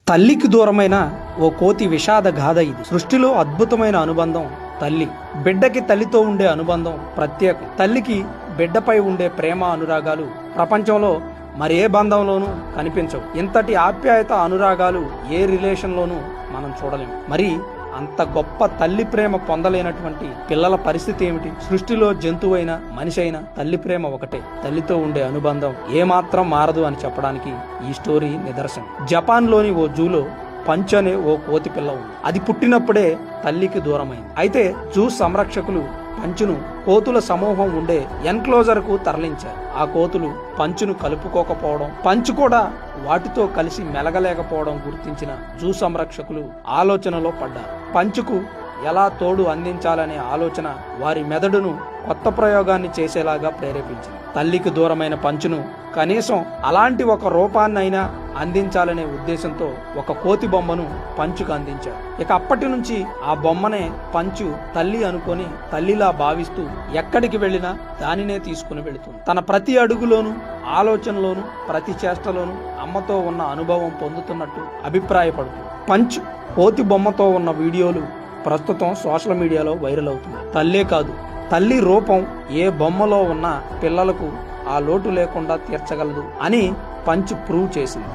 తల్లికి దూరమైన ఓ కోతి విషాద గాథ ఇది. సృష్టిలో అద్భుతమైన అనుబంధం తల్లి. బిడ్డకి తల్లితో ఉండే అనుబంధం ప్రత్యేకం. తల్లికి బిడ్డపై ఉండే ప్రేమ అనురాగాలు ప్రపంచంలో మరే బంధంలోనూ కనిపించవు. ఇంతటి ఆప్యాయత అనురాగాలు ఏ రిలేషన్లోనూ మనం చూడలేము. మరి అంత గొప్ప తల్లి ప్రేమ పొందలేనటువంటి పిల్లల పరిస్థితి ఏమిటి? సృష్టిలో జంతువైనా మనిషి అయినా తల్లి ప్రేమ ఒకటే. తల్లితో ఉండే అనుబంధం ఏమాత్రం మారదు అని చెప్పడానికి ఈ స్టోరీ నిదర్శనం. జపాన్లోని ఓ జూలో పంచ్ అనే ఓ కోతి పిల్ల ఉంది. అది పుట్టినప్పుడే తల్లికి దూరమైంది. అయితే జూ సంరక్షకులు పంచును కోతుల సమూహం ఉండే ఎన్క్లోజర్ కు తరలించారు. ఆ కోతులు పంచును కలుపుకోకపోవడం, పంచు కూడా వాటితో కలిసి మెలగలేకపోవడం గుర్తించిన జూ సంరక్షకులు ఆలోచనలో పడ్డారు. పంచుకు ఎలా తోడు అందించాలనే ఆలోచన వారి మెదడును కొత్త ప్రయోగాన్ని చేసేలాగా ప్రేరేపించింది. తల్లికి దూరమైన పంచును కనీసం అలాంటి ఒక రూపాన్నైనా అందించాలనే ఉద్దేశంతో ఒక కోతి బొమ్మను పంచుకు అందించారు. ఇక అప్పటి నుంచి ఆ బొమ్మనే పంచు తల్లి అనుకొని తల్లిలా భావిస్తూ ఎక్కడికి వెళ్ళినా దానినే తీసుకుని వెళుతుంది. తన ప్రతి అడుగులోనూ, ఆలోచనలోనూ, ప్రతి చేష్టలోనూ అమ్మతో ఉన్న అనుభవం పొందుతున్నట్టు అభిప్రాయపడుతుంది. పంచ్ కోతి బొమ్మతో ఉన్న వీడియోలు ప్రస్తుతం సోషల్ మీడియాలో వైరల్ అవుతుంది. తల్లే కాదు, తల్లి రూపం ఏ బొమ్మలో ఉన్న పిల్లలకు ఆ లోటు లేకుండా తీర్చగలదు అని పంచ్ ప్రూవ్ చేసింది.